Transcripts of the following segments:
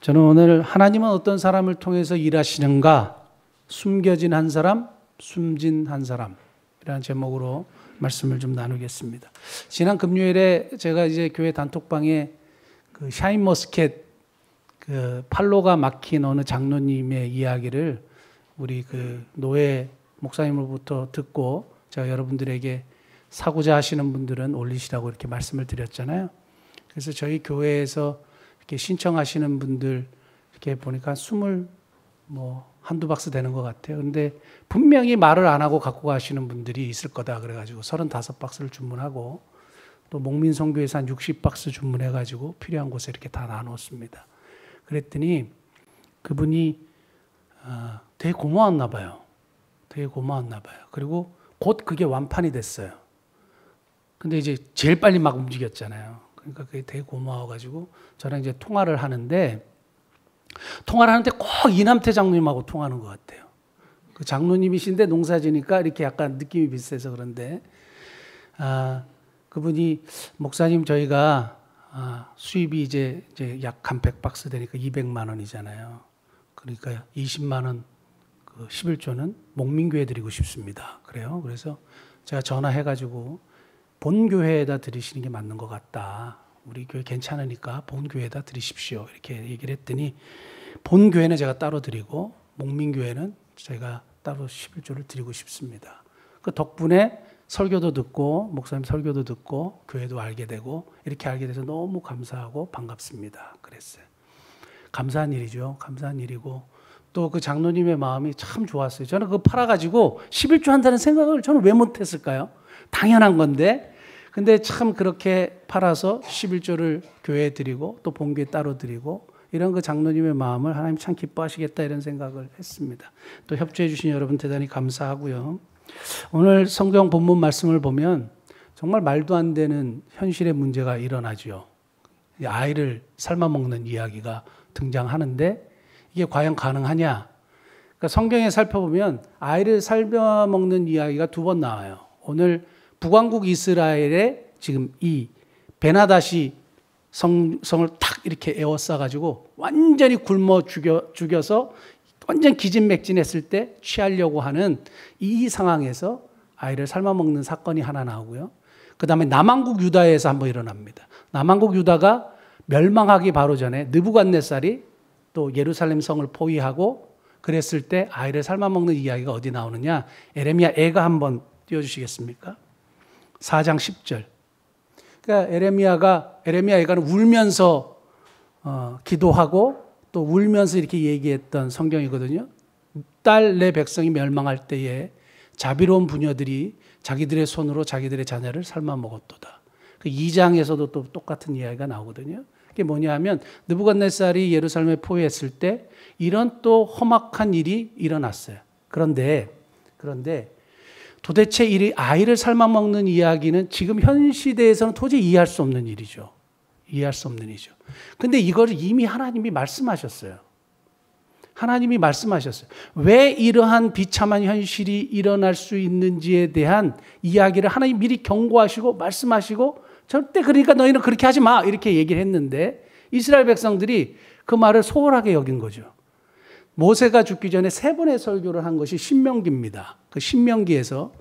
저는 오늘 하나님은 어떤 사람을 통해서 일하시는가? 숨겨진 한 사람, 숨진 한 사람이라는 제목으로 말씀을 좀 나누겠습니다. 지난 금요일에 제가 이제 교회 단톡방에 그 샤인머스켓 그 팔로가 막힌 어느 장로님의 이야기를 우리 그 노예 목사님으로부터 듣고 제가 여러분들에게 사고자 하시는 분들은 올리시라고 이렇게 말씀을 드렸잖아요. 그래서 저희 교회에서 이렇게 신청하시는 분들 이렇게 보니까 한두 박스 되는 것 같아요. 근데 분명히 말을 안 하고 갖고 가시는 분들이 있을 거다 그래가지고 35박스를 주문하고 또 목민선교에서 한 60박스 주문해가지고 필요한 곳에 이렇게 다 나눴습니다. 그랬더니 그분이 되게 고마웠나 봐요. 그리고 곧 그게 완판이 됐어요. 근데 이제 제일 빨리 막 움직였잖아요. 그러니까 그게 되게 고마워가지고 저랑 이제 통화를 하는데 꼭 이남태 장로님하고 통하는 것 같아요. 그 장로님이신데 농사지니까 이렇게 약간 느낌이 비슷해서 그런데 그분이 목사님 저희가 수입이 이제 약 한 100박스 되니까 200만 원이잖아요. 그러니까 20만 원 그 11조는 목민교회 드리고 싶습니다. 그래요. 그래서 제가 전화해가지고 본교회에다 드리시는 게 맞는 것 같다. 우리 교회 괜찮으니까 본교회에다 드리십시오. 이렇게 얘기를 했더니 본교회는 제가 따로 드리고 목민교회는 제가 따로 11조를 드리고 싶습니다. 그 덕분에 설교도 듣고 목사님 설교도 듣고 교회도 알게 되고 이렇게 알게 돼서 너무 감사하고 반갑습니다. 그랬어요. 감사한 일이죠. 감사한 일이고 또 그 장로님의 마음이 참 좋았어요. 저는 그거 팔아가지고 11조 한다는 생각을 저는 왜 못했을까요? 당연한 건데 근데 참 그렇게 팔아서 11조를 교회에 드리고 또 본교에 따로 드리고 이런 그 장로님의 마음을 하나님 참 기뻐하시겠다 이런 생각을 했습니다. 또 협조해 주신 여러분 대단히 감사하고요. 오늘 성경 본문 말씀을 보면 정말 말도 안 되는 현실의 문제가 일어나죠. 아이를 삶아먹는 이야기가 등장하는데 이게 과연 가능하냐? 그러니까 성경에 살펴보면 아이를 삶아먹는 이야기가 두 번 나와요. 오늘 북왕국 이스라엘에 지금 이 베나다시 성을 탁 이렇게 에워싸가지고 완전히 굶어 죽여서 완전 기진맥진했을 때 취하려고 하는 이 상황에서 아이를 삶아먹는 사건이 하나 나오고요. 그 다음에 남왕국 유다에서 한번 일어납니다. 남왕국 유다가 멸망하기 바로 전에 느부갓네살이 또 예루살렘 성을 포위하고 그랬을 때 아이를 삶아먹는 이야기가 어디 나오느냐. 에레미야 애가 한번 띄워주시겠습니까? 4장 10절. 그러니까 에레미야 애가는 울면서 기도하고 또 울면서 이렇게 얘기했던 성경이거든요. 딸 내 백성이 멸망할 때에 자비로운 부녀들이 자기들의 손으로 자기들의 자녀를 삶아 먹었도다. 그 2장에서도 또 똑같은 이야기가 나오거든요. 그게 뭐냐 하면 느부갓네살이 예루살렘에 포위했을 때 이런 또 험악한 일이 일어났어요. 그런데 도대체 이 아이를 삶아 먹는 이야기는 지금 현 시대에서는 도저히 이해할 수 없는 일이죠. 근데 이걸 이미 하나님이 말씀하셨어요. 왜 이러한 비참한 현실이 일어날 수 있는지에 대한 이야기를 하나님 미리 경고하시고 말씀하시고 절대 그러니까 너희는 그렇게 하지 마 이렇게 얘기를 했는데 이스라엘 백성들이 그 말을 소홀하게 여긴 거죠. 모세가 죽기 전에 3번의 설교를 한 것이 신명기입니다. 그 신명기에서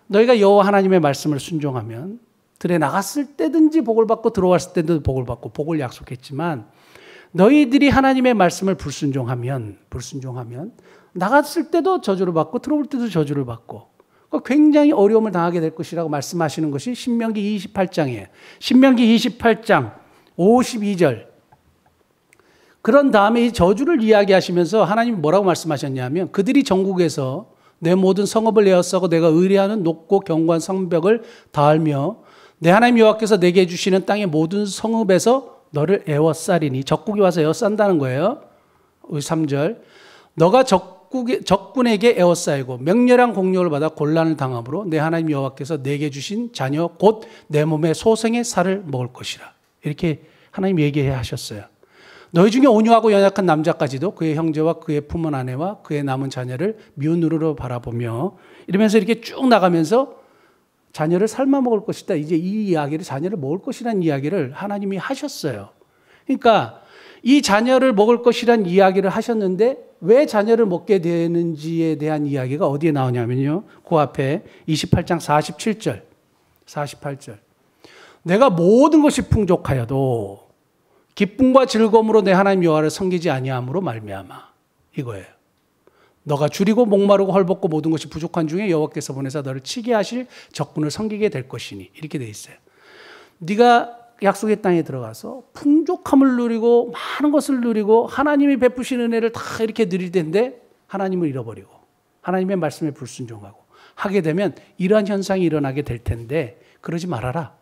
너희가 여호와 하나님의 말씀을 순종하면 들에 나갔을 때든지 복을 받고 들어왔을 때도 복을 받고 복을 약속했지만 너희들이 하나님의 말씀을 불순종하면 나갔을 때도 저주를 받고 들어올 때도 저주를 받고 굉장히 어려움을 당하게 될 것이라고 말씀하시는 것이 신명기 28장이에요. 신명기 28장 52절. 그런 다음에 이 저주를 이야기하시면서 하나님이 뭐라고 말씀하셨냐면 그들이 전국에서 내 모든 성읍을 에워싸고 내가 의뢰하는 높고 견고한 성벽을 닿으며 내 하나님 여호와께서 내게 주시는 땅의 모든 성읍에서 너를 에워싸리니 적국이 와서 에워싼다는 거예요. 3절. 너가 적군에게 에워싸이고 맹렬한 공격을 받아 곤란을 당함으로 내 하나님 여호와께서 내게 주신 자녀 곧 내 몸의 소생의 살을 먹을 것이라. 이렇게 하나님 얘기하셨어요. 너희 중에 온유하고 연약한 남자까지도 그의 형제와 그의 품은 아내와 그의 남은 자녀를 미운 눈으로 바라보며 이러면서 이렇게 쭉 나가면서 자녀를 삶아 먹을 것이다. 이제 이 이야기를 자녀를 먹을 것이라는 이야기를 하나님이 하셨어요. 그러니까 이 자녀를 먹을 것이란 이야기를 하셨는데 왜 자녀를 먹게 되는지에 대한 이야기가 어디에 나오냐면요. 그 앞에 28장 47절. 48절. 내가 모든 것이 풍족하여도 기쁨과 즐거움으로 내 하나님 여호와를 섬기지 아니함으로 말미암아. 이거예요. 너가 줄이고 목마르고 헐벗고 모든 것이 부족한 중에 여호와께서 보내사 너를 치게 하실 적군을 섬기게 될 것이니. 이렇게 돼 있어요. 네가 약속의 땅에 들어가서 풍족함을 누리고 많은 것을 누리고 하나님이 베푸신 은혜를 다 이렇게 누릴 텐데 하나님을 잃어버리고 하나님의 말씀에 불순종하고 하게 되면 이러한 현상이 일어나게 될 텐데 그러지 말아라.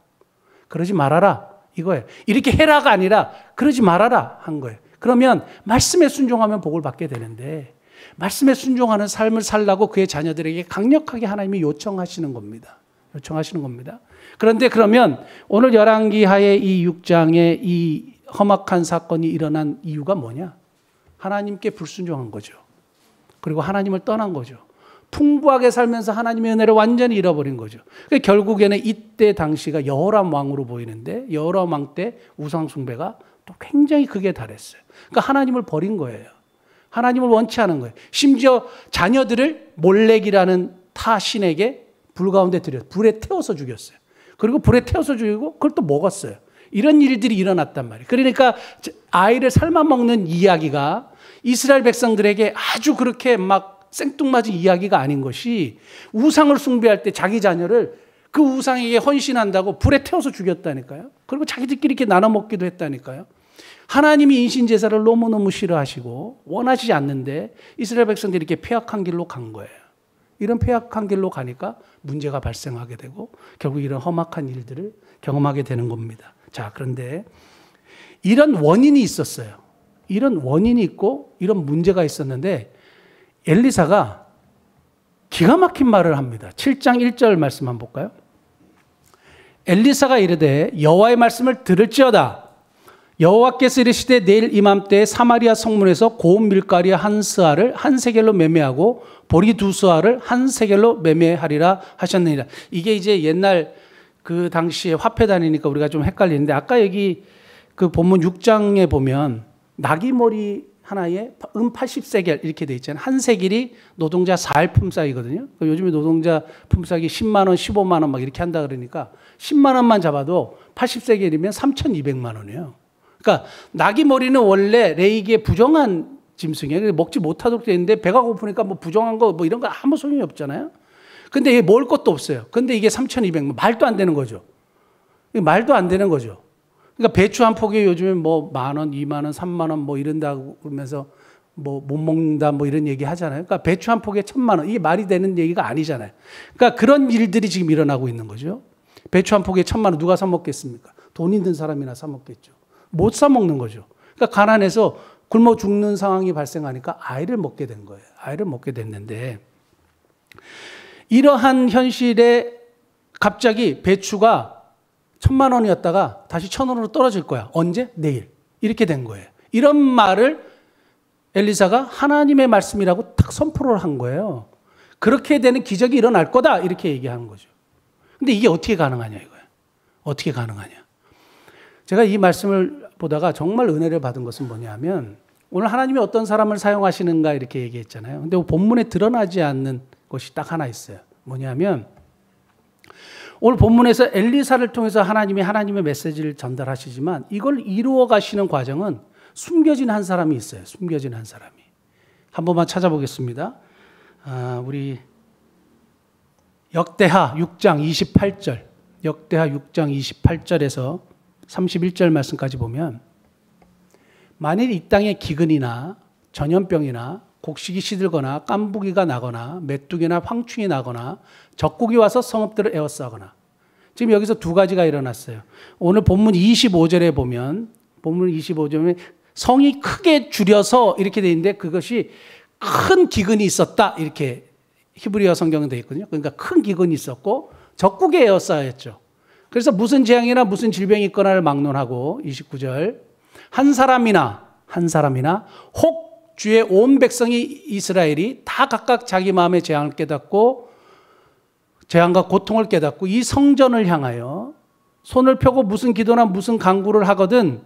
그러지 말아라. 이거예요. 이렇게 해라가 아니라 그러지 말아라 한 거예요. 그러면 말씀에 순종하면 복을 받게 되는데 말씀에 순종하는 삶을 살라고 그의 자녀들에게 강력하게 하나님이 요청하시는 겁니다. 요청하시는 겁니다. 그런데 그러면 오늘 열왕기하의 이 6장에 이 험악한 사건이 일어난 이유가 뭐냐? 하나님께 불순종한 거죠. 그리고 하나님을 떠난 거죠. 풍부하게 살면서 하나님의 은혜를 완전히 잃어버린 거죠. 결국에는 이때 당시가 여호람 왕으로 보이는데 여호람 왕 때 우상 숭배가 또 굉장히 극에 달했어요. 그러니까 하나님을 버린 거예요. 하나님을 원치 않은 거예요. 심지어 자녀들을 몰렉이라는 타 신에게 불 가운데 들여 불에 태워서 죽였어요. 그리고 불에 태워서 죽이고 그걸 또 먹었어요. 이런 일들이 일어났단 말이에요. 그러니까 아이를 삶아 먹는 이야기가 이스라엘 백성들에게 아주 그렇게 막 생뚱맞은 이야기가 아닌 것이 우상을 숭배할 때 자기 자녀를 그 우상에게 헌신한다고 불에 태워서 죽였다니까요. 그리고 자기들끼리 이렇게 나눠 먹기도 했다니까요. 하나님이 인신제사를 너무너무 싫어하시고 원하시지 않는데 이스라엘 백성들이 이렇게 폐악한 길로 간 거예요. 이런 폐악한 길로 가니까 문제가 발생하게 되고 결국 이런 험악한 일들을 경험하게 되는 겁니다. 자, 그런데 이런 원인이 있었어요. 이런 원인이 있고 이런 문제가 있었는데 엘리사가 기가 막힌 말을 합니다. 7장 1절 말씀 한번 볼까요? 엘리사가 이르되 여호와의 말씀을 들을지어다. 여호와께서 이르시되 내일 이맘때에 사마리아 성문에서 고운 밀가리 한 스아를 한 세겔로 매매하고 보리 두 스아를 한 세겔로 매매하리라 하셨느니라. 이게 이제 옛날 그 당시에 화폐 단위니까 우리가 좀 헷갈리는데 아까 여기 그 본문 6장에 보면 나귀머리 하나에 80세겔 이렇게 돼 있잖아요. 한 세겔이 노동자 4일 품삯이거든요. 요즘에 노동자 품삯이 10만 원, 15만 원 막 이렇게 한다 그러니까 10만 원만 잡아도 80세겔이면 3,200만 원이에요. 그러니까 나귀머리는 원래 레이기의 부정한 짐승이에요. 먹지 못하도록 되어 있는데 배가 고프니까 뭐 부정한 거 뭐 이런 거 아무 소용이 없잖아요. 근데 이게 먹을 것도 없어요. 근데 이게 3,200만 말도 안 되는 거죠. 말도 안 되는 거죠. 그러니까 배추 한 포기에 요즘에 뭐 10,000원, 20,000원, 30,000원 뭐 이런다고 그러면서 뭐 못 먹는다 뭐 이런 얘기 하잖아요. 그러니까 배추 한 포기에 1,000,000원. 이게 말이 되는 얘기가 아니잖아요. 그러니까 그런 일들이 지금 일어나고 있는 거죠. 배추 한 포기에 1,000,000원 누가 사 먹겠습니까? 돈 있는 사람이나 사 먹겠죠. 못 사 먹는 거죠. 그러니까 가난해서 굶어 죽는 상황이 발생하니까 아이를 먹게 된 거예요. 아이를 먹게 됐는데 이러한 현실에 갑자기 배추가 1,000,000원이었다가 다시 1,000원으로 떨어질 거야. 언제? 내일. 이렇게 된 거예요. 이런 말을 엘리사가 하나님의 말씀이라고 딱 선포를 한 거예요. 그렇게 되는 기적이 일어날 거다. 이렇게 얘기하는 거죠. 근데 이게 어떻게 가능하냐 이거예요. 어떻게 가능하냐. 제가 이 말씀을 보다가 정말 은혜를 받은 것은 뭐냐면 오늘 하나님이 어떤 사람을 사용하시는가 이렇게 얘기했잖아요. 근데 본문에 드러나지 않는 것이 딱 하나 있어요. 뭐냐면 오늘 본문에서 엘리사를 통해서 하나님이 하나님의 메시지를 전달하시지만 이걸 이루어 가시는 과정은 숨겨진 한 사람이 있어요. 숨겨진 한 사람이. 한 번만 찾아보겠습니다. 우리 역대하 6장 28절. 역대하 6장 28절에서 31절 말씀까지 보면 만일 이 땅에 기근이나 전염병이나 곡식이 시들거나 깐부기가 나거나 메뚜기나 황충이 나거나 적국이 와서 성읍들을 에워싸거나 지금 여기서 두 가지가 일어났어요. 오늘 본문 25절에 보면 본문 25절에 성이 크게 줄여서 이렇게 돼 있는데 그것이 큰 기근이 있었다 이렇게 히브리어 성경은 되어 있거든요. 그러니까 큰 기근이 있었고 적국에 에워싸였죠. 그래서 무슨 재앙이나 무슨 질병이 있거나를 막론하고 29절 한 사람이나 혹 주의 온 백성이 이스라엘이 다 각각 자기 마음의 재앙을 깨닫고 재앙과 고통을 깨닫고 이 성전을 향하여 손을 펴고 무슨 기도나 무슨 간구를 하거든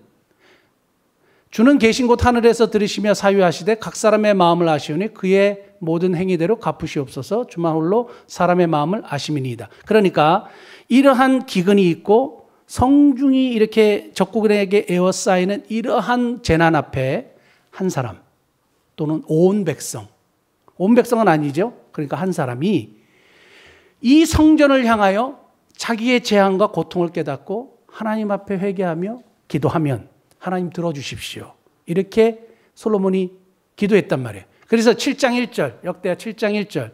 주는 계신 곳 하늘에서 들으시며 사유하시되 각 사람의 마음을 아시오니 그의 모든 행위대로 갚으시옵소서. 주만 홀로 사람의 마음을 아심이니이다. 그러니까 이러한 기근이 있고 성중이 이렇게 적국인에게 에워싸이는 이러한 재난 앞에 한 사람 또는 온 백성은 아니죠. 그러니까 한 사람이 이 성전을 향하여 자기의 재앙과 고통을 깨닫고 하나님 앞에 회개하며 기도하면 하나님 들어주십시오. 이렇게 솔로몬이 기도했단 말이에요. 그래서 7장 1절, 역대하 7장 1절.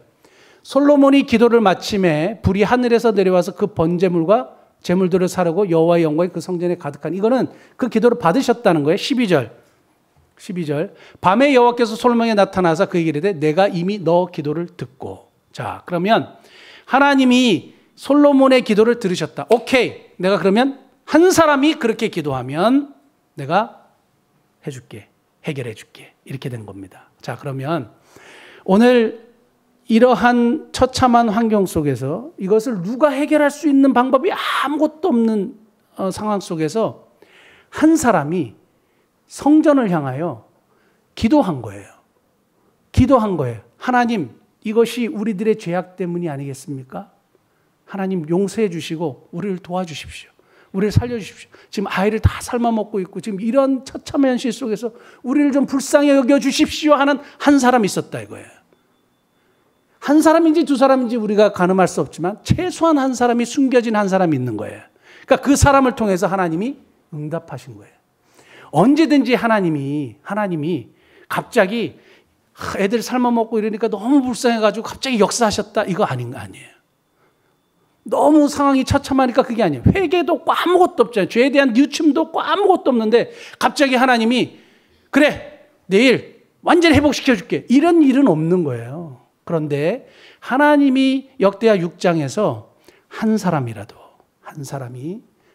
솔로몬이 기도를 마침에 불이 하늘에서 내려와서 그 번제물과 제물들을 사르고 여호와의 영광이 그 성전에 가득한, 이거는 그 기도를 받으셨다는 거예요. 12절. 밤에 여호와께서 솔로몬에게 나타나서 그에게 이르되 내가 이미 너 기도를 듣고. 자, 그러면 하나님이 솔로몬의 기도를 들으셨다. 오케이. 내가 그러면 한 사람이 그렇게 기도하면 내가 해줄게. 해결해 줄게. 이렇게 된 겁니다. 자, 그러면 오늘 이러한 처참한 환경 속에서 이것을 누가 해결할 수 있는 방법이 아무것도 없는 상황 속에서 한 사람이 성전을 향하여 기도한 거예요. 하나님, 이것이 우리들의 죄악 때문이 아니겠습니까? 하나님 용서해 주시고 우리를 도와주십시오. 우리를 살려주십시오. 지금 아이를 다 삶아먹고 있고 지금 이런 처참한 현실 속에서 우리를 좀 불쌍히 여겨주십시오 하는 한 사람이 있었다 이거예요. 한 사람인지 두 사람인지 우리가 가늠할 수 없지만 최소한 한 사람이, 숨겨진 한 사람이 있는 거예요. 그러니까 그 사람을 통해서 하나님이 응답하신 거예요. 언제든지 하나님이 갑자기 애들 삶아먹고 이러니까 너무 불쌍해가지고 갑자기 역사하셨다, 이거 아니에요. 너무 상황이 처참하니까 그게 아니에요. 회개도 없고 아무것도 없잖아요. 죄에 대한 뉘우침도 없고 아무것도 없는데 갑자기 하나님이 그래 내일 완전히 회복시켜줄게, 이런 일은 없는 거예요. 그런데 하나님이 역대하 6장에서 한 사람이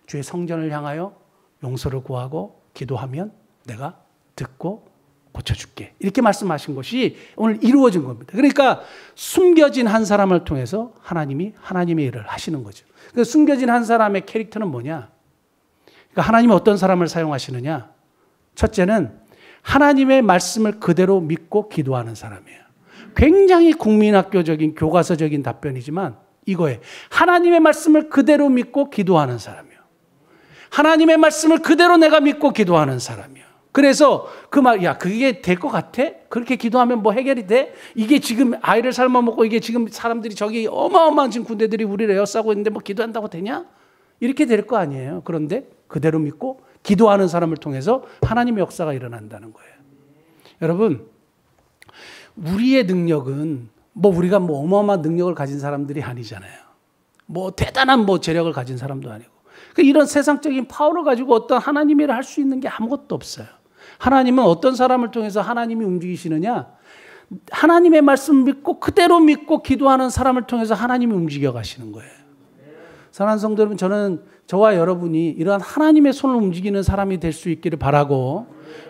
주의 성전을 향하여 용서를 구하고 기도하면 내가 듣고 고쳐줄게, 이렇게 말씀하신 것이 오늘 이루어진 겁니다. 그러니까 숨겨진 한 사람을 통해서 하나님이 하나님의 일을 하시는 거죠. 그 숨겨진 한 사람의 캐릭터는 뭐냐? 그러니까 하나님은 어떤 사람을 사용하시느냐? 첫째는 하나님의 말씀을 그대로 믿고 기도하는 사람이에요. 굉장히 국민학교적인 교과서적인 답변이지만 이거예요. 하나님의 말씀을 그대로 믿고 기도하는 사람이에요. 하나님의 말씀을 그대로 내가 믿고 기도하는 사람이에요. 그래서 그 말, 야, 그게 될 것 같아? 그렇게 기도하면 뭐 해결이 돼? 이게 지금 아이를 삶아먹고 이게 지금 사람들이 저기 어마어마한 지금 군대들이 우리를 에워싸고 있는데 뭐 기도한다고 되냐? 이렇게 될 거 아니에요. 그런데 그대로 믿고 기도하는 사람을 통해서 하나님의 역사가 일어난다는 거예요. 여러분, 우리의 능력은 우리가 어마어마한 능력을 가진 사람들이 아니잖아요. 대단한 재력을 가진 사람도 아니고. 이런 세상적인 파워를 가지고 어떤 하나님의 일을 할 수 있는 게 아무것도 없어요. 하나님은 어떤 사람을 통해서 하나님이 움직이시느냐? 하나님의 말씀 믿고 그대로 믿고 기도하는 사람을 통해서 하나님이 움직여 가시는 거예요. 사랑하는 성도 여러분, 저는 저와 여러분이 이러한 하나님의 손을 움직이는 사람이 될 수 있기를 바라고,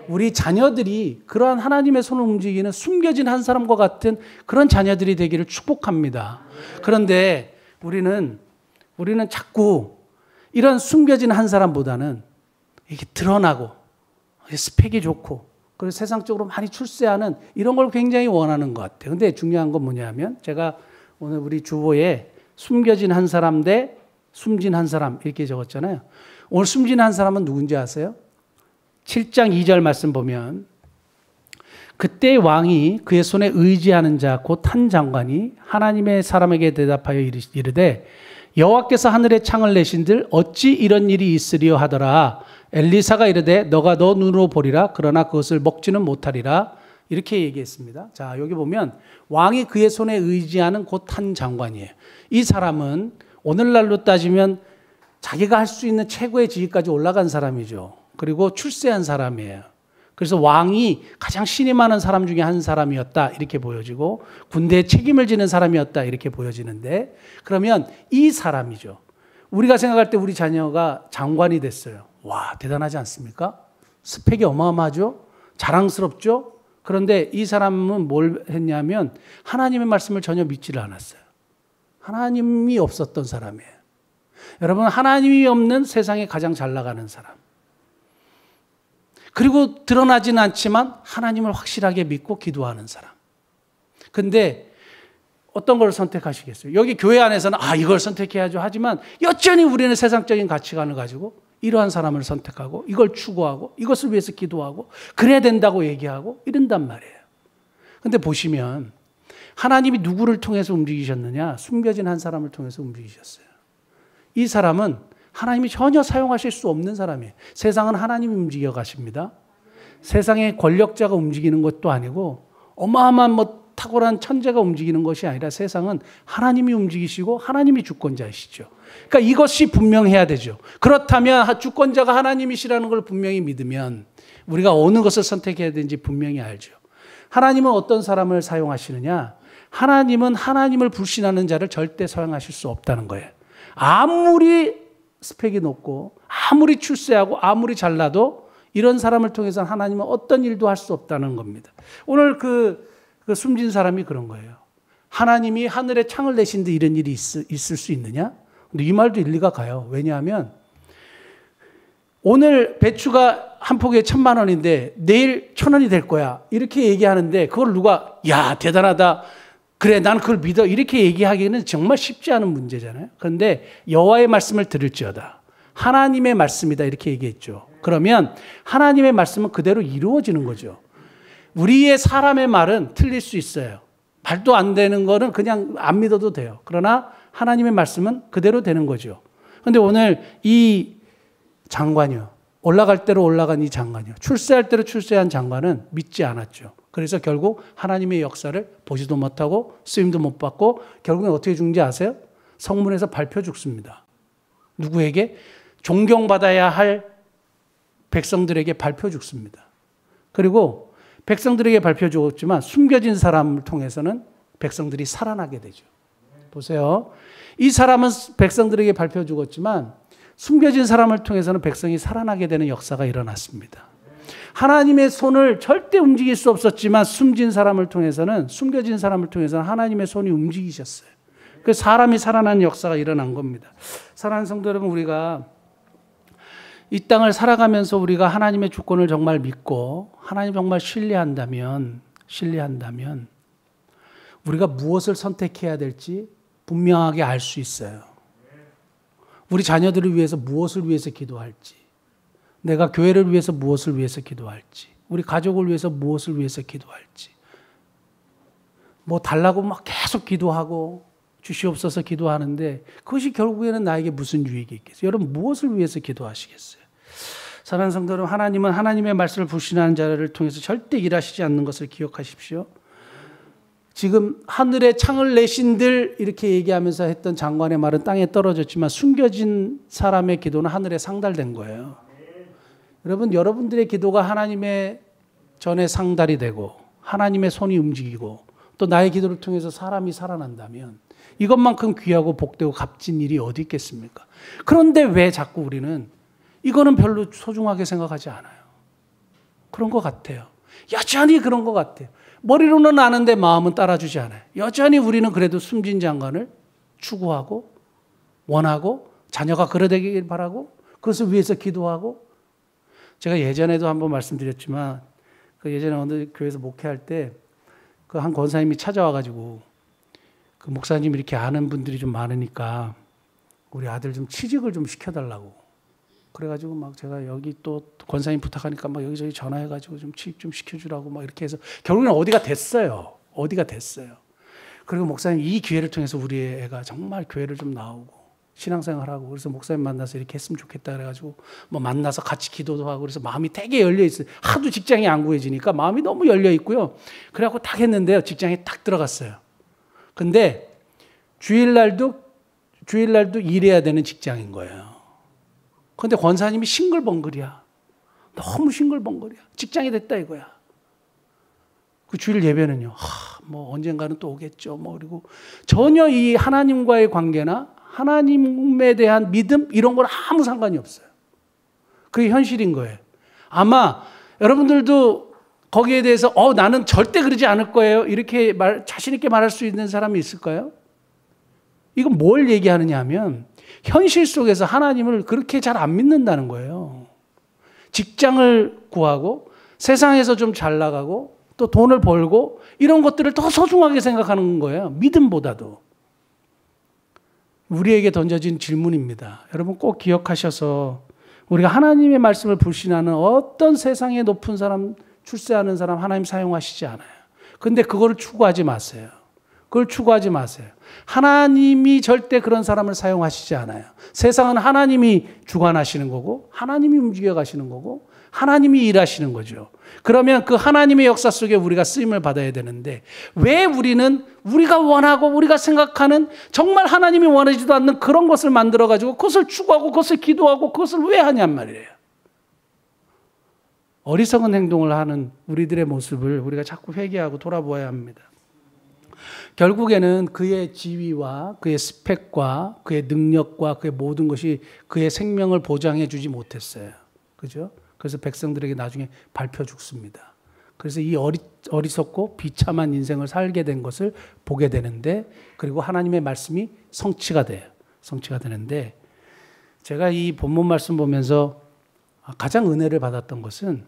우리 자녀들이 그러한 하나님의 손을 움직이는 숨겨진 한 사람과 같은 그런 자녀들이 되기를 축복합니다. 그런데 우리는 자꾸 이런 숨겨진 한 사람보다는 이게 드러나고 스펙이 좋고 그리고 세상적으로 많이 출세하는 이런 걸 굉장히 원하는 것 같아요. 근데 중요한 건 뭐냐면, 제가 오늘 우리 주보에 숨겨진 한 사람 대 숨진 한 사람 이렇게 적었잖아요. 오늘 숨진 한 사람은 누군지 아세요? 7장 2절 말씀 보면, 그때 왕이 그의 손에 의지하는 자 곧 한 장관이 하나님의 사람에게 대답하여 이르되 여호와께서 하늘에 창을 내신들 어찌 이런 일이 있으리요 하더라. 엘리사가 이르되 너가 너 눈으로 보리라. 그러나 그것을 먹지는 못하리라. 이렇게 얘기했습니다. 자, 여기 보면 왕이 그의 손에 의지하는 곧 한 장관이에요. 이 사람은 오늘날로 따지면 자기가 할 수 있는 최고의 지위까지 올라간 사람이죠. 그리고 출세한 사람이에요. 그래서 왕이 가장 신이 많은 사람 중에 한 사람이었다 이렇게 보여지고, 군대에 책임을 지는 사람이었다 이렇게 보여지는데, 그러면 이 사람이죠. 우리가 생각할 때 우리 자녀가 장관이 됐어요. 와, 대단하지 않습니까? 스펙이 어마어마하죠? 자랑스럽죠? 그런데 이 사람은 뭘 했냐면 하나님의 말씀을 전혀 믿지를 않았어요. 하나님이 없었던 사람이에요. 여러분, 하나님이 없는 세상에 가장 잘 나가는 사람. 그리고 드러나지는 않지만 하나님을 확실하게 믿고 기도하는 사람. 근데 어떤 걸 선택하시겠어요? 여기 교회 안에서는 이걸 선택해야죠 하지만 여전히 우리는 세상적인 가치관을 가지고 이러한 사람을 선택하고 이걸 추구하고 이것을 위해서 기도하고 그래야 된다고 얘기하고 이런단 말이에요. 근데 보시면 하나님이 누구를 통해서 움직이셨느냐? 숨겨진 한 사람을 통해서 움직이셨어요. 이 사람은 하나님이 전혀 사용하실 수 없는 사람이에요. 세상은 하나님이 움직여 가십니다. 세상의 권력자가 움직이는 것도 아니고 어마어마한 탁월한 천재가 움직이는 것이 아니라 세상은 하나님이 움직이시고 하나님이 주권자이시죠. 그러니까 이것이 분명해야 되죠. 그렇다면 주권자가 하나님이시라는 걸 분명히 믿으면 우리가 어느 것을 선택해야 되는지 분명히 알죠. 하나님은 어떤 사람을 사용하시느냐? 하나님은 하나님을 불신하는 자를 절대 사용하실 수 없다는 거예요. 아무리 스펙이 높고 아무리 출세하고 아무리 잘나도 이런 사람을 통해서 하나님은 어떤 일도 할 수 없다는 겁니다. 오늘 그 숨진 사람이 그런 거예요. 하나님이 하늘에 창을 내신 데 이런 일이 있을 수 있느냐? 근데 이 말도 일리가 가요. 왜냐하면 오늘 배추가 한 포기에 1,000,000원인데 내일 1,000원이 될 거야. 이렇게 얘기하는데 그걸 누가 야 대단하다. 그래 난 그걸 믿어. 이렇게 얘기하기는 정말 쉽지 않은 문제잖아요. 그런데 여호와의 말씀을 들을지어다. 하나님의 말씀이다 이렇게 얘기했죠. 그러면 하나님의 말씀은 그대로 이루어지는 거죠. 우리의 사람의 말은 틀릴 수 있어요. 말도 안 되는 거는 그냥 안 믿어도 돼요. 그러나 하나님의 말씀은 그대로 되는 거죠. 그런데 오늘 이 장관이요. 올라갈 대로 올라간 이 장관이요. 출세할 대로 출세한 장관은 믿지 않았죠. 그래서 결국 하나님의 역사를 보지도 못하고 쓰임도 못 받고 결국엔 어떻게 죽는지 아세요? 성문에서 밟혀 죽습니다. 누구에게? 존경받아야 할 백성들에게 밟혀 죽습니다. 그리고 백성들에게 밟혀 죽었지만 숨겨진 사람을 통해서는 백성들이 살아나게 되죠. 보세요. 이 사람은 백성들에게 밟혀 죽었지만 숨겨진 사람을 통해서는 백성이 살아나게 되는 역사가 일어났습니다. 하나님의 손을 절대 움직일 수 없었지만 숨겨진 사람을 통해서는 하나님의 손이 움직이셨어요. 그래서 사람이 살아나는 역사가 일어난 겁니다. 사랑하는 성도 여러분, 우리가 이 땅을 살아가면서 우리가 하나님의 주권을 정말 믿고 하나님 정말 신뢰한다면 우리가 무엇을 선택해야 될지 분명하게 알 수 있어요. 우리 자녀들을 위해서 무엇을 위해서 기도할지, 내가 교회를 위해서 무엇을 위해서 기도할지, 우리 가족을 위해서 무엇을 위해서 기도할지, 뭐 달라고 막 계속 기도하고 주시옵소서 기도하는데 그것이 결국에는 나에게 무슨 유익이 있겠어요? 여러분 무엇을 위해서 기도하시겠어요? 사랑하는 성도 여러분, 하나님은 하나님의 말씀을 불신하는 자를 통해서 절대 일하시지 않는 것을 기억하십시오. 지금 하늘에 창을 내신들 이렇게 얘기하면서 했던 장관의 말은 땅에 떨어졌지만 숨겨진 사람의 기도는 하늘에 상달된 거예요. 여러분, 여러분들의 기도가 하나님의 전에 상달이 되고 하나님의 손이 움직이고 또 나의 기도를 통해서 사람이 살아난다면 이것만큼 귀하고 복되고 값진 일이 어디 있겠습니까? 그런데 왜 자꾸 우리는 이거는 별로 소중하게 생각하지 않아요? 그런 것 같아요. 여전히 그런 것 같아요. 머리로는 아는데 마음은 따라주지 않아요. 여전히 우리는 그래도 숨진 장관을 추구하고 원하고 자녀가 그러되길 바라고 그것을 위해서 기도하고. 제가 예전에도 한번 말씀드렸지만 그 예전에 어느 교회에서 목회할 때 그 한 권사님이 찾아와가지고 그 목사님 이렇게 아는 분들이 좀 많으니까 우리 아들 좀 취직을 좀 시켜달라고. 그래가지고 막 제가 여기 또 권사님 부탁하니까 막 여기저기 전화해가지고 좀 취직 좀 시켜주라고 막 이렇게 해서 결국에는 어디가 됐어요. 그리고 목사님 이 기회를 통해서 우리 애가 정말 교회를 좀 나오고 신앙생활하고 그래서 목사님 만나서 이렇게 했으면 좋겠다 그래가지고 뭐 만나서 같이 기도도 하고 그래서 마음이 되게 열려 있어요. 하도 직장이 안 구해지니까 마음이 너무 열려 있고요. 그래갖고 딱 했는데요. 직장에 딱 들어갔어요. 근데 주일날도 일해야 되는 직장인 거예요. 그런데 권사님이 싱글벙글이야. 너무 싱글벙글이야. 직장이 됐다 이거야. 그 주일 예배는요. 뭐 언젠가는 또 오겠죠. 뭐 그리고 전혀 이 하나님과의 관계나 하나님에 대한 믿음 이런 건 아무 상관이 없어요. 그게 현실인 거예요. 아마 여러분들도 거기에 대해서 나는 절대 그러지 않을 거예요. 이렇게 자신 있게 말할 수 있는 사람이 있을까요? 이건 뭘 얘기하느냐 하면 현실 속에서 하나님을 그렇게 잘 안 믿는다는 거예요. 직장을 구하고 세상에서 좀 잘 나가고 또 돈을 벌고 이런 것들을 더 소중하게 생각하는 거예요. 믿음보다도. 우리에게 던져진 질문입니다. 여러분 꼭 기억하셔서 우리가 하나님의 말씀을 불신하는 어떤 세상에 높은 사람, 출세하는 사람 하나님 사용하시지 않아요. 근데 그거를 추구하지 마세요. 그걸 추구하지 마세요. 하나님이 절대 그런 사람을 사용하시지 않아요. 세상은 하나님이 주관하시는 거고 하나님이 움직여 가시는 거고 하나님이 일하시는 거죠. 그러면 그 하나님의 역사 속에 우리가 쓰임을 받아야 되는데 왜 우리는 우리가 원하고 우리가 생각하는 정말 하나님이 원하지도 않는 그런 것을 만들어가지고 그것을 추구하고 그것을 기도하고 그것을 왜 하냔 말이에요. 어리석은 행동을 하는 우리들의 모습을 우리가 자꾸 회개하고 돌아보아야 합니다. 결국에는 그의 지위와 그의 스펙과 그의 능력과 그의 모든 것이 그의 생명을 보장해 주지 못했어요. 그죠? 그래서 백성들에게 나중에 밟혀 죽습니다. 그래서 이 어리석고 비참한 인생을 살게 된 것을 보게 되는데 그리고 하나님의 말씀이 성취가 돼요. 성취가 되는데 제가 이 본문 말씀 보면서 가장 은혜를 받았던 것은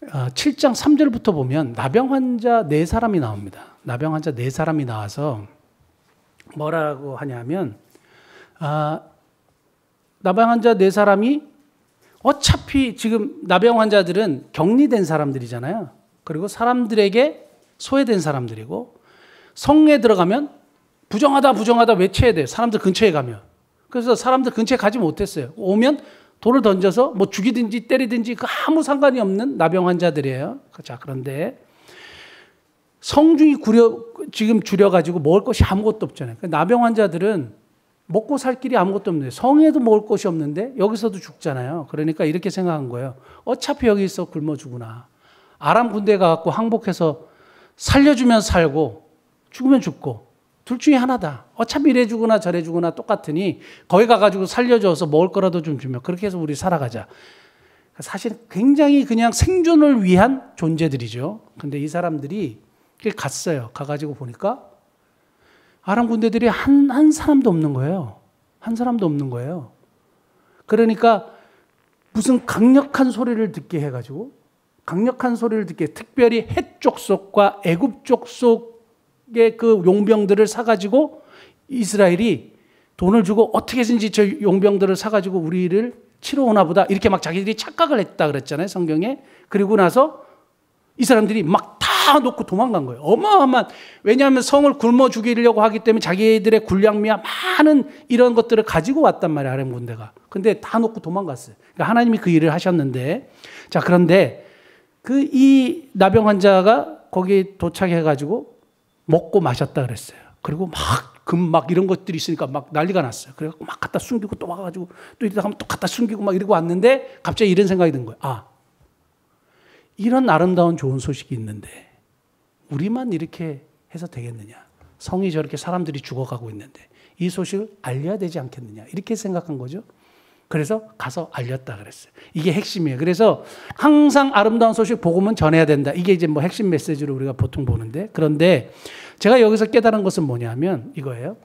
7장 3절부터 보면 나병 환자 4사람이 나옵니다. 나병 환자 4사람이 나와서 뭐라고 하냐면 나병 환자 4사람이 어차피 지금 나병 환자들은 격리된 사람들이잖아요. 그리고 사람들에게 소외된 사람들이고 성에 들어가면 부정하다 부정하다 외쳐야 돼요. 사람들 근처에 가면. 그래서 사람들 근처에 가지 못했어요. 오면 돌을 던져서 뭐 죽이든지 때리든지 그 아무 상관이 없는 나병 환자들이에요. 자, 그런데 성중이 지금 줄여가지고 먹을 것이 아무것도 없잖아요. 나병 환자들은 먹고 살 길이 아무것도 없는데 성에도 먹을 것이 없는데 여기서도 죽잖아요. 그러니까 이렇게 생각한 거예요. 어차피 여기서 굶어 죽으나 아람 군대에 가서 항복해서 살려주면 살고 죽으면 죽고 둘 중에 하나다. 어차피 이래 죽으나 저래 죽으나 똑같으니 거기 가가지고 살려줘서 먹을 거라도 좀 주면 그렇게 해서 우리 살아가자. 사실 굉장히 그냥 생존을 위한 존재들이죠. 근데 이 사람들이 갔어요. 가가지고 보니까 아람 군대들이 한 사람도 없는 거예요. 한 사람도 없는 거예요. 그러니까 무슨 강력한 소리를 듣게 해가지고 강력한 소리를 듣게 특별히 헷 족속과 애굽 족속의 그 용병들을 사가지고 이스라엘이 돈을 주고 어떻게든지 저 용병들을 사가지고 우리를 치러 오나 보다 이렇게 막 자기들이 착각을 했다 그랬잖아요. 성경에. 그리고 나서 이 사람들이 막 다 놓고 도망간 거예요. 어마어마한, 왜냐하면 성을 굶어 죽이려고 하기 때문에 자기들의 군량미와 많은 이런 것들을 가지고 왔단 말이에요. 아람 군대가. 근데 다 놓고 도망갔어요. 그러니까 하나님이 그 일을 하셨는데, 자, 그런데 이 나병 환자가 거기 도착해가지고 먹고 마셨다 그랬어요. 그리고 막 이런 것들이 있으니까 막 난리가 났어요. 그래갖고 막 갖다 숨기고 또 와가지고 또 이러다 가면 또 갖다 숨기고 막 이러고 왔는데 갑자기 이런 생각이 든 거예요. 이런 아름다운 좋은 소식이 있는데 우리만 이렇게 해서 되겠느냐. 성이 저렇게 사람들이 죽어가고 있는데 이 소식을 알려야 되지 않겠느냐. 이렇게 생각한 거죠. 그래서 가서 알렸다 그랬어요. 이게 핵심이에요. 그래서 항상 아름다운 소식 복음은 전해야 된다. 이게 이제 뭐 핵심 메시지로 우리가 보통 보는데, 그런데 제가 여기서 깨달은 것은 뭐냐면 이거예요.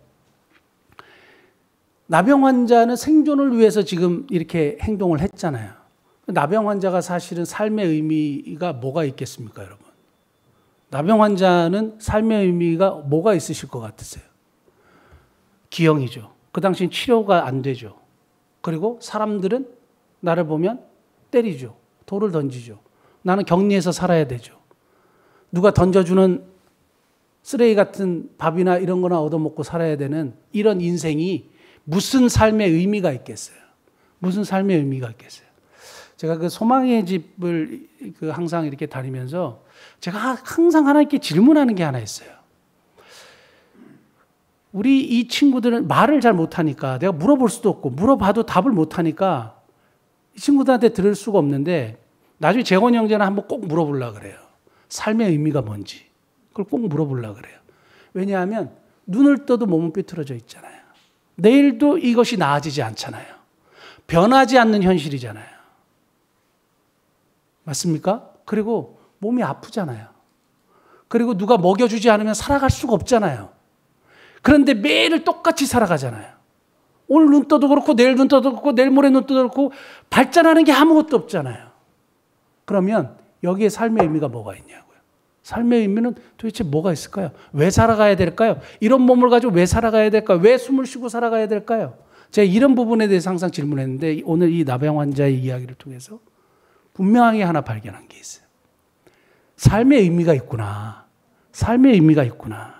나병 환자는 생존을 위해서 지금 이렇게 행동을 했잖아요. 나병 환자가 사실은 삶의 의미가 뭐가 있겠습니까, 여러분? 나병 환자는 삶의 의미가 뭐가 있으실 것 같으세요? 기형이죠. 그 당시엔 치료가 안 되죠. 그리고 사람들은 나를 보면 때리죠. 돌을 던지죠. 나는 격리해서 살아야 되죠. 누가 던져주는 쓰레기 같은 밥이나 이런 거나 얻어먹고 살아야 되는 이런 인생이 무슨 삶의 의미가 있겠어요? 무슨 삶의 의미가 있겠어요? 제가 그 소망의 집을 항상 이렇게 다니면서 제가 항상 하나님께 질문하는 게 하나 있어요. 우리 이 친구들은 말을 잘 못하니까 내가 물어볼 수도 없고 물어봐도 답을 못하니까 이 친구들한테 들을 수가 없는데 나중에 재건이 형제는 한번 꼭 물어보려고 그래요. 삶의 의미가 뭔지. 그걸 꼭 물어보려고 그래요. 왜냐하면 눈을 떠도 몸은 삐뚤어져 있잖아요. 내일도 이것이 나아지지 않잖아요. 변하지 않는 현실이잖아요. 맞습니까? 그리고 몸이 아프잖아요. 그리고 누가 먹여주지 않으면 살아갈 수가 없잖아요. 그런데 매일 똑같이 살아가잖아요. 오늘 눈 떠도 그렇고 내일 눈 떠도 그렇고 내일 모레 눈 떠도 그렇고 발전하는 게 아무것도 없잖아요. 그러면 여기에 삶의 의미가 뭐가 있냐고요. 삶의 의미는 도대체 뭐가 있을까요? 왜 살아가야 될까요? 이런 몸을 가지고 왜 살아가야 될까요? 왜 숨을 쉬고 살아가야 될까요? 제가 이런 부분에 대해서 항상 질문했는데 오늘 이 나병 환자의 이야기를 통해서 분명하게 하나 발견한 게 있어요. 삶의 의미가 있구나. 삶의 의미가 있구나.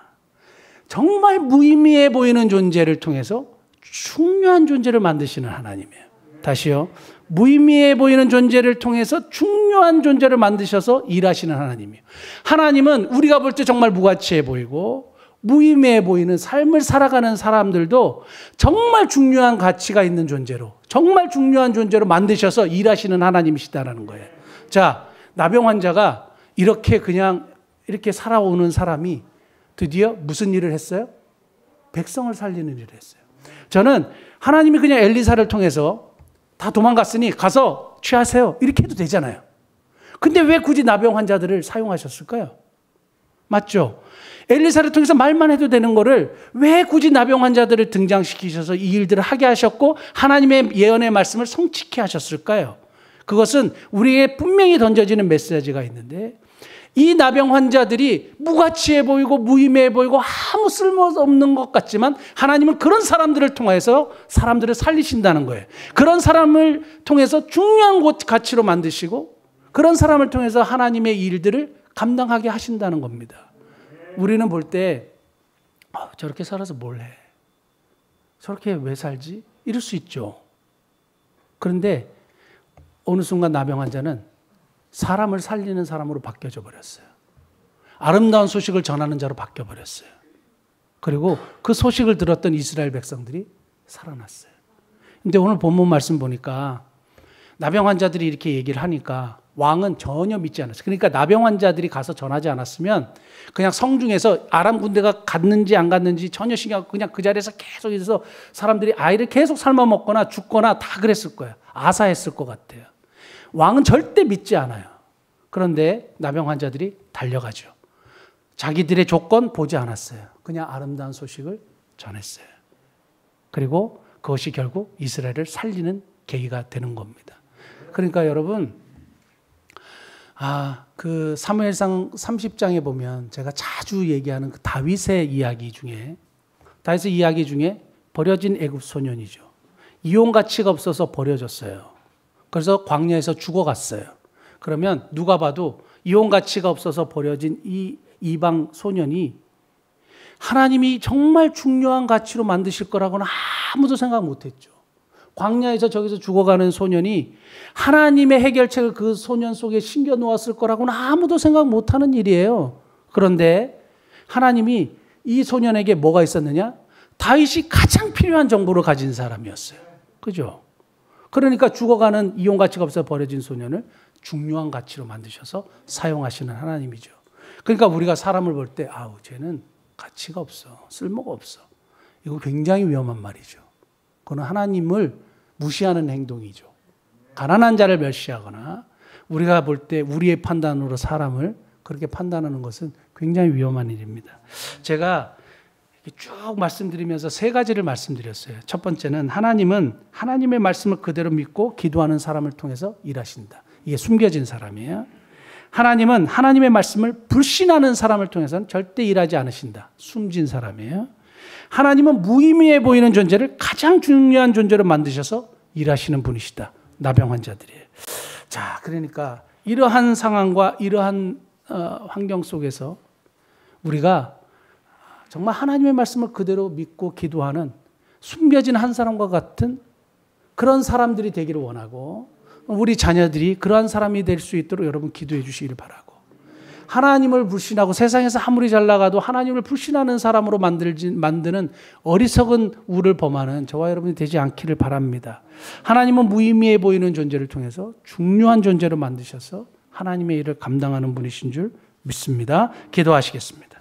정말 무의미해 보이는 존재를 통해서 중요한 존재를 만드시는 하나님이에요. 다시요. 무의미해 보이는 존재를 통해서 중요한 존재를 만드셔서 일하시는 하나님이에요. 하나님은 우리가 볼 때 정말 무가치해 보이고 무의미해 보이는 삶을 살아가는 사람들도 정말 중요한 가치가 있는 존재로, 정말 중요한 존재로 만드셔서 일하시는 하나님이시다라는 거예요. 자, 나병 환자가 이렇게 그냥 이렇게 살아오는 사람이 드디어 무슨 일을 했어요? 백성을 살리는 일을 했어요. 저는 하나님이 그냥 엘리사를 통해서 다 도망갔으니 가서 취하세요. 이렇게 해도 되잖아요. 근데 왜 굳이 나병 환자들을 사용하셨을까요? 맞죠? 엘리사를 통해서 말만 해도 되는 거를 왜 굳이 나병 환자들을 등장시키셔서 이 일들을 하게 하셨고 하나님의 예언의 말씀을 성취케 하셨을까요? 그것은 우리에게 분명히 던져지는 메시지가 있는데 이 나병 환자들이 무가치해 보이고 무의미해 보이고 아무 쓸모없는 것 같지만 하나님은 그런 사람들을 통해서 사람들을 살리신다는 거예요. 그런 사람을 통해서 중요한 가치로 만드시고 그런 사람을 통해서 하나님의 일들을 감당하게 하신다는 겁니다. 우리는 볼 때 저렇게 살아서 뭘 해? 저렇게 왜 살지? 이럴 수 있죠. 그런데 어느 순간 나병 환자는 사람을 살리는 사람으로 바뀌어져 버렸어요. 아름다운 소식을 전하는 자로 바뀌어 버렸어요. 그리고 그 소식을 들었던 이스라엘 백성들이 살아났어요. 근데 오늘 본문 말씀 보니까 나병 환자들이 이렇게 얘기를 하니까 왕은 전혀 믿지 않았어요. 그러니까 나병 환자들이 가서 전하지 않았으면 그냥 성중에서 아람 군대가 갔는지 안 갔는지 전혀 신경 없고 그냥 그 자리에서 계속 있어서 사람들이 아이를 계속 삶아 먹거나 죽거나 다 그랬을 거예요. 아사했을 것 같아요. 왕은 절대 믿지 않아요. 그런데 나병 환자들이 달려가죠. 자기들의 조건 보지 않았어요. 그냥 아름다운 소식을 전했어요. 그리고 그것이 결국 이스라엘을 살리는 계기가 되는 겁니다. 그러니까 여러분, 그 사무엘상 30장에 보면 제가 자주 얘기하는 그 다윗의 이야기 중에 버려진 애굽 소년이죠. 이용 가치가 없어서 버려졌어요. 그래서 광야에서 죽어갔어요. 그러면 누가 봐도 이용 가치가 없어서 버려진 이 이방 소년이 하나님이 정말 중요한 가치로 만드실 거라고는 아무도 생각 못했죠. 광야에서 저기서 죽어가는 소년이 하나님의 해결책을 그 소년 속에 심겨 놓았을 거라고는 아무도 생각 못하는 일이에요. 그런데 하나님이 이 소년에게 뭐가 있었느냐? 다윗이 가장 필요한 정보를 가진 사람이었어요. 그죠? 그러니까 죽어가는 이용 가치가 없어 버려진 소년을 중요한 가치로 만드셔서 사용하시는 하나님이죠. 그러니까 우리가 사람을 볼 때 쟤는 가치가 없어. 쓸모가 없어. 이거 굉장히 위험한 말이죠. 그건 하나님을 무시하는 행동이죠. 가난한 자를 멸시하거나 우리가 볼 때 우리의 판단으로 사람을 그렇게 판단하는 것은 굉장히 위험한 일입니다. 제가 쭉 말씀드리면서 세 가지를 말씀드렸어요. 첫 번째는 하나님은 하나님의 말씀을 그대로 믿고 기도하는 사람을 통해서 일하신다. 이게 숨겨진 사람이에요. 하나님은 하나님의 말씀을 불신하는 사람을 통해서는 절대 일하지 않으신다. 숨진 사람이에요. 하나님은 무의미해 보이는 존재를 가장 중요한 존재로 만드셔서 일하시는 분이시다. 나병 환자들이에요. 자, 그러니까 이러한 상황과 이러한 환경 속에서 우리가 정말 하나님의 말씀을 그대로 믿고 기도하는 숨겨진 한 사람과 같은 그런 사람들이 되기를 원하고 우리 자녀들이 그러한 사람이 될 수 있도록 여러분 기도해 주시기를 바라고 하나님을 불신하고 세상에서 아무리 잘 나가도 하나님을 불신하는 사람으로 만드는 어리석은 우를 범하는 저와 여러분이 되지 않기를 바랍니다. 하나님은 무의미해 보이는 존재를 통해서 중요한 존재로 만드셔서 하나님의 일을 감당하는 분이신 줄 믿습니다. 기도하시겠습니다.